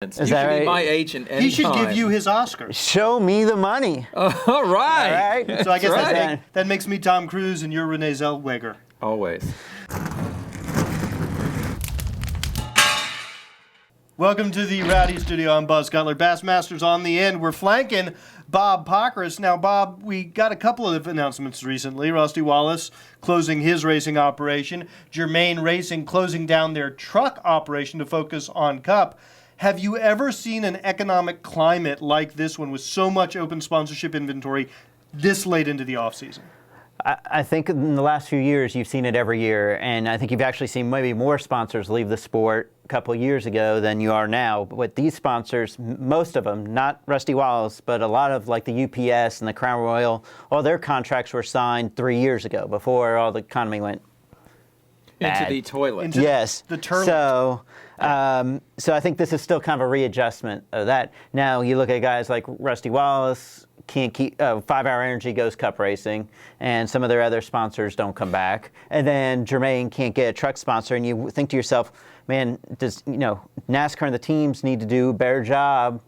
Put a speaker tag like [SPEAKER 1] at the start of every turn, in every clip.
[SPEAKER 1] You should be my agent anytime.
[SPEAKER 2] He should give you his Oscar.
[SPEAKER 3] Show me the money.
[SPEAKER 1] All right.
[SPEAKER 2] So I guess
[SPEAKER 1] right.
[SPEAKER 2] that makes me Tom Cruise and you're Renee Zellweger.
[SPEAKER 1] Always.
[SPEAKER 2] Welcome to the Rowdy Studio. I'm Buzz Cutler. Bassmasters on the end. We're flanking Bob Pockrass. Now, Bob, we got a couple of announcements recently. Rusty Wallace closing his racing operation. Germain Racing closing down their truck operation to focus on Cup. Have you ever seen an economic climate like this one with so much open sponsorship inventory this late into the offseason?
[SPEAKER 3] I think in the last few years you've seen it every year, and I think you've actually seen maybe more sponsors leave the sport a couple of years ago than you are now. But with these sponsors, most of them, not Rusty Wallace, but a lot of like the UPS and the Crown Royal, all their contracts were signed 3 years ago before all the economy went
[SPEAKER 1] into
[SPEAKER 3] bad.
[SPEAKER 1] the toilet.
[SPEAKER 2] Into
[SPEAKER 3] Yes.
[SPEAKER 2] the turlet.
[SPEAKER 3] So I think this is still kind of a readjustment of that. Now you look at guys like Rusty Wallace, can't keep 5 Hour Energy goes Cup racing, and some of their other sponsors don't come back. And then Germain can't get a truck sponsor, and you think to yourself, man, does NASCAR and the teams need to do a better job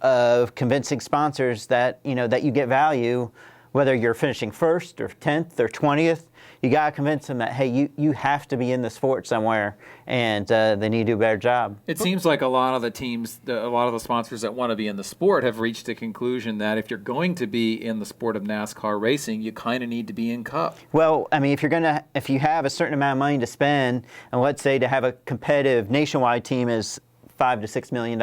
[SPEAKER 3] of convincing sponsors that that you get value, whether you're finishing first or 10th or 20th. You got to convince them that, hey, you have to be in the sport somewhere, and they need to do a better job.
[SPEAKER 1] It seems like a lot of the teams, a lot of the sponsors that want to be in the sport have reached the conclusion that if you're going to be in the sport of NASCAR racing, you kind of need to be in Cup.
[SPEAKER 3] Well, I mean, if you have a certain amount of money to spend, and let's say to have a competitive nationwide team is $5 to $6 million,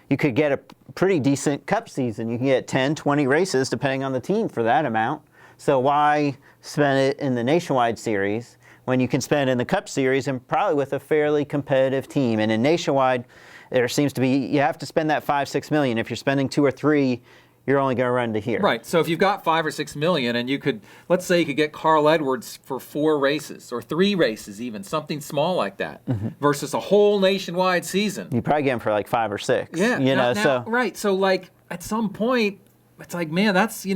[SPEAKER 3] you could get a pretty decent Cup season. You can get 10, 20 races depending on the team for that amount. So why spend it in the Nationwide Series when you can spend it in the Cup Series and probably with a fairly competitive team? And in Nationwide, there seems to be, you have to spend that $5-6 million. If you're spending 2 or 3, you're only going to run to here.
[SPEAKER 1] Right. So if you've got $5 or $6 million, and you could, let's say you could get Carl Edwards for 4 races or 3 races, even something small like that, versus a whole nationwide season.
[SPEAKER 3] You probably get him for like 5 or 6.
[SPEAKER 1] Yeah. Right. So like at some point, it's like, man, that's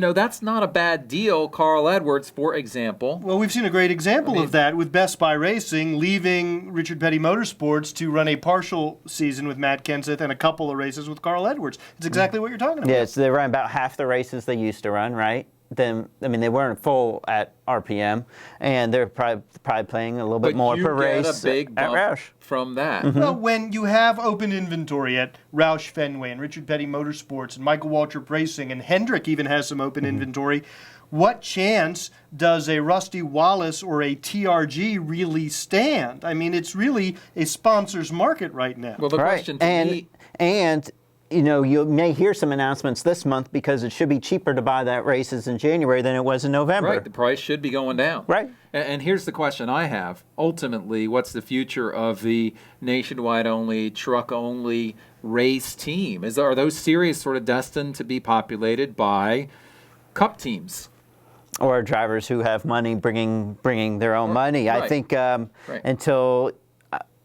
[SPEAKER 1] not a bad deal. Carl Edwards, for example.
[SPEAKER 2] Well, we've seen a great example of that with Best Buy Racing leaving Richard Petty Motorsports to run a partial season with Matt Kenseth and a couple of races with Carl Edwards. It's exactly what you're talking about.
[SPEAKER 3] Yeah, so they run about half the races they used to run, right? Then, I mean, they weren't full at RPM, and they're probably playing a little bit more per race
[SPEAKER 1] a big
[SPEAKER 3] at
[SPEAKER 1] bump
[SPEAKER 3] Roush.
[SPEAKER 1] from that.
[SPEAKER 2] Well, when you have open inventory at Roush Fenway and Richard Petty Motorsports and Michael Waltrip Racing, and Hendrick even has some open inventory, what chance does a Rusty Wallace or a TRG really stand? I mean, it's really a sponsor's market right now.
[SPEAKER 1] Well, the question to me...
[SPEAKER 3] And you may hear some announcements this month because it should be cheaper to buy that races in January than it was in November.
[SPEAKER 1] Right, the price should be going down.
[SPEAKER 3] Right.
[SPEAKER 1] And here's the question I have. Ultimately, what's the future of the nationwide-only, truck-only race team? Are those series sort of destined to be populated by Cup teams?
[SPEAKER 3] Or drivers who have money bringing their own money.
[SPEAKER 1] Right.
[SPEAKER 3] I think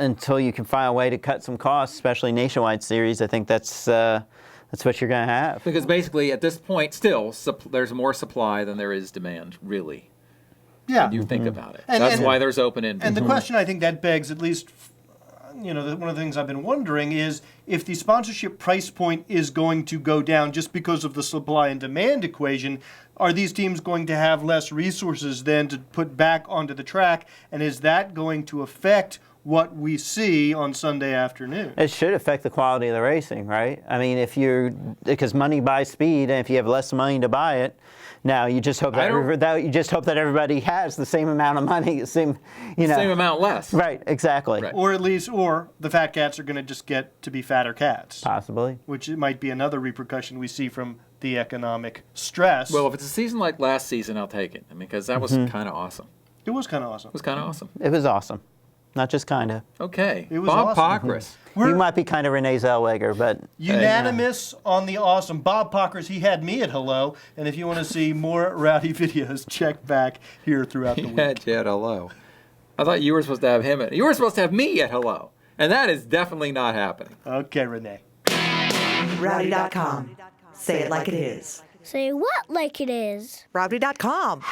[SPEAKER 3] until you can find a way to cut some costs, especially nationwide series, I think that's what you're going to have.
[SPEAKER 1] Because basically, at this point, still, there's more supply than there is demand, really.
[SPEAKER 2] Yeah.
[SPEAKER 1] When you think about it.
[SPEAKER 2] And-
[SPEAKER 1] That's
[SPEAKER 2] and-
[SPEAKER 1] why there's open inventory.
[SPEAKER 2] And the question I think that begs, at least, one of the things I've been wondering is if the sponsorship price point is going to go down just because of the supply and demand equation, are these teams going to have less resources then to put back onto the track? And is that going to affect what we see on Sunday afternoon?
[SPEAKER 3] It should affect the quality of the racing, right? I mean, because money buys speed, and if you have less money to buy it, now you just hope that everybody has the same amount of money, same
[SPEAKER 1] amount less.
[SPEAKER 3] Right, exactly.
[SPEAKER 1] Right.
[SPEAKER 2] Or the fat cats are going to just get to be fatter cats.
[SPEAKER 3] Possibly.
[SPEAKER 2] Which might be another repercussion we see from the economic stress.
[SPEAKER 1] Well, if it's a season like last season, I'll take it. I mean, because that was kind of awesome.
[SPEAKER 2] It was kind of awesome.
[SPEAKER 1] It was kind of awesome.
[SPEAKER 3] It was awesome. Not just kind of.
[SPEAKER 1] Okay.
[SPEAKER 2] It was
[SPEAKER 1] Bob
[SPEAKER 2] awesome.
[SPEAKER 1] Pockrass.
[SPEAKER 3] You might be kind of Renee Zellweger, but...
[SPEAKER 2] Unanimous on the awesome. Bob Pockrass, he had me at hello. And if you want to see more rowdy videos, check back here throughout the week.
[SPEAKER 1] He had you at hello. I thought you were supposed to have him at... You were supposed to have me at hello. And that is definitely not happening.
[SPEAKER 2] Okay, Renee.
[SPEAKER 4] Rowdy.com. Say it like it is.
[SPEAKER 5] Say what like it is?
[SPEAKER 4] Rowdy.com.